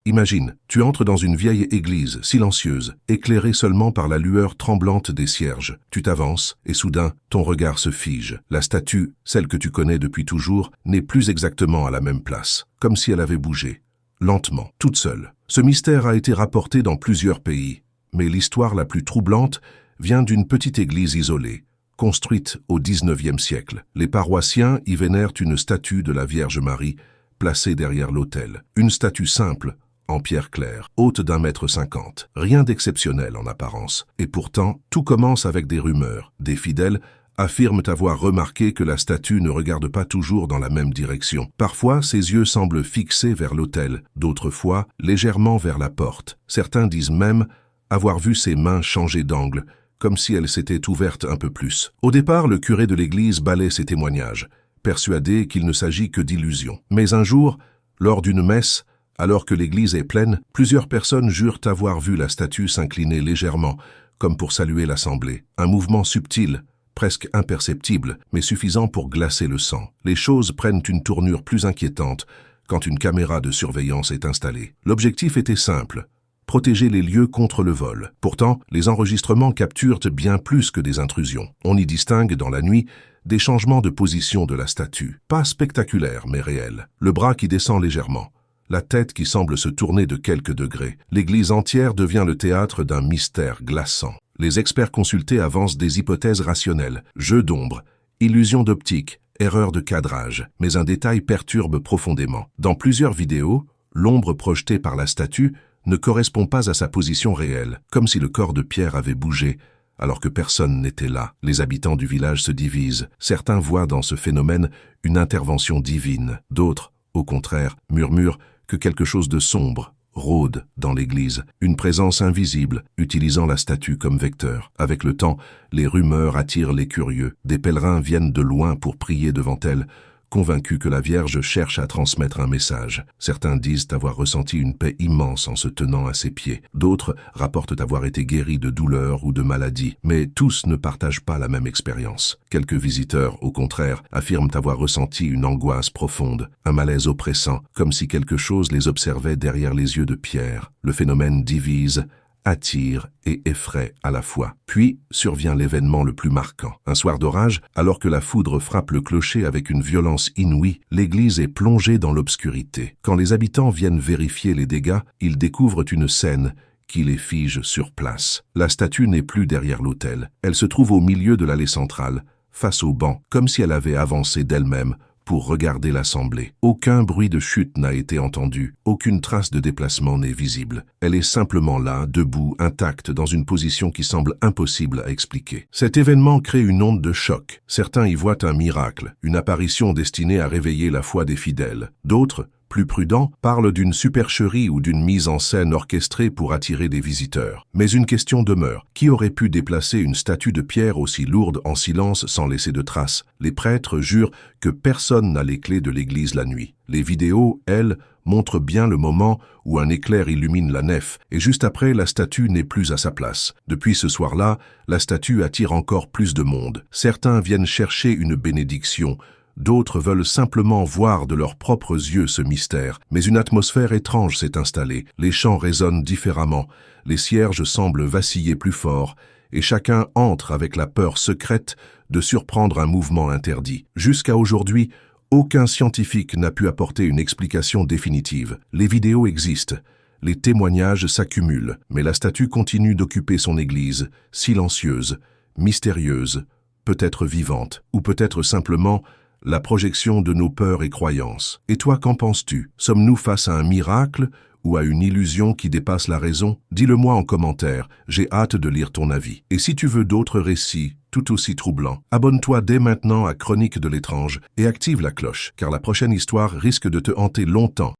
Imagine, tu entres dans une vieille église, silencieuse, éclairée seulement par la lueur tremblante des cierges. Tu t'avances, et soudain, ton regard se fige. La statue, celle que tu connais depuis toujours, n'est plus exactement à la même place, comme si elle avait bougé. Lentement, toute seule. Ce mystère a été rapporté dans plusieurs pays, mais l'histoire la plus troublante vient d'une petite église isolée, construite au XIXe siècle. Les paroissiens y vénèrent une statue de la Vierge Marie, placée derrière l'autel. Une statue simple, en pierre claire, haute d'1,50 m. Rien d'exceptionnel en apparence. Et pourtant, tout commence avec des rumeurs. Des fidèles affirment avoir remarqué que la statue ne regarde pas toujours dans la même direction. Parfois, ses yeux semblent fixés vers l'autel, d'autres fois, légèrement vers la porte. Certains disent même avoir vu ses mains changer d'angle, comme si elles s'étaient ouvertes un peu plus. Au départ, le curé de l'église balaie ces témoignages, persuadé qu'il ne s'agit que d'illusions. Mais un jour, lors d'une messe, alors que l'église est pleine, plusieurs personnes jurent avoir vu la statue s'incliner légèrement, comme pour saluer l'assemblée. Un mouvement subtil, presque imperceptible, mais suffisant pour glacer le sang. Les choses prennent une tournure plus inquiétante quand une caméra de surveillance est installée. L'objectif était simple: protéger les lieux contre le vol. Pourtant, les enregistrements capturent bien plus que des intrusions. On y distingue, dans la nuit, des changements de position de la statue. Pas spectaculaires, mais réels. Le bras qui descend légèrement. La tête qui semble se tourner de quelques degrés. L'église entière devient le théâtre d'un mystère glaçant. Les experts consultés avancent des hypothèses rationnelles. Jeu d'ombre, illusion d'optique, erreur de cadrage. Mais un détail perturbe profondément. Dans plusieurs vidéos, l'ombre projetée par la statue ne correspond pas à sa position réelle, comme si le corps de Pierre avait bougé, alors que personne n'était là. Les habitants du village se divisent. Certains voient dans ce phénomène une intervention divine. D'autres, au contraire, murmurent que quelque chose de sombre rôde dans l'église, une présence invisible utilisant la statue comme vecteur. Avec le temps, les rumeurs attirent les curieux. Des pèlerins viennent de loin pour prier devant elle, convaincus que la Vierge cherche à transmettre un message. Certains disent avoir ressenti une paix immense en se tenant à ses pieds. D'autres rapportent avoir été guéris de douleurs ou de maladies. Mais tous ne partagent pas la même expérience. Quelques visiteurs, au contraire, affirment avoir ressenti une angoisse profonde, un malaise oppressant, comme si quelque chose les observait derrière les yeux de Pierre. Le phénomène divise, attire et effraie à la fois. Puis survient l'événement le plus marquant. Un soir d'orage, alors que la foudre frappe le clocher avec une violence inouïe, l'église est plongée dans l'obscurité. Quand les habitants viennent vérifier les dégâts, ils découvrent une scène qui les fige sur place. La statue n'est plus derrière l'autel. Elle se trouve au milieu de l'allée centrale, face au banc, comme si elle avait avancé d'elle-même pour regarder l'assemblée. Aucun bruit de chute n'a été entendu, aucune trace de déplacement n'est visible. Elle est simplement là, debout, intacte, dans une position qui semble impossible à expliquer. Cet événement crée une onde de choc. Certains y voient un miracle, une apparition destinée à réveiller la foi des fidèles. D'autres, plus prudents, parlent d'une supercherie ou d'une mise en scène orchestrée pour attirer des visiteurs. Mais une question demeure. Qui aurait pu déplacer une statue de pierre aussi lourde en silence sans laisser de traces? Les prêtres jurent que personne n'a les clés de l'église la nuit. Les vidéos, elles, montrent bien le moment où un éclair illumine la nef, et juste après, la statue n'est plus à sa place. Depuis ce soir-là, la statue attire encore plus de monde. Certains viennent chercher une bénédiction, d'autres veulent simplement voir de leurs propres yeux ce mystère. Mais une atmosphère étrange s'est installée. Les chants résonnent différemment, les cierges semblent vaciller plus fort, et chacun entre avec la peur secrète de surprendre un mouvement interdit. Jusqu'à aujourd'hui, aucun scientifique n'a pu apporter une explication définitive. Les vidéos existent, les témoignages s'accumulent, mais la statue continue d'occuper son église, silencieuse, mystérieuse, peut-être vivante, ou peut-être simplement la projection de nos peurs et croyances. Et toi, qu'en penses-tu? Sommes-nous face à un miracle ou à une illusion qui dépasse la raison? Dis-le-moi en commentaire, j'ai hâte de lire ton avis. Et si tu veux d'autres récits tout aussi troublants, abonne-toi dès maintenant à Chroniques de l'étrange et active la cloche, car la prochaine histoire risque de te hanter longtemps.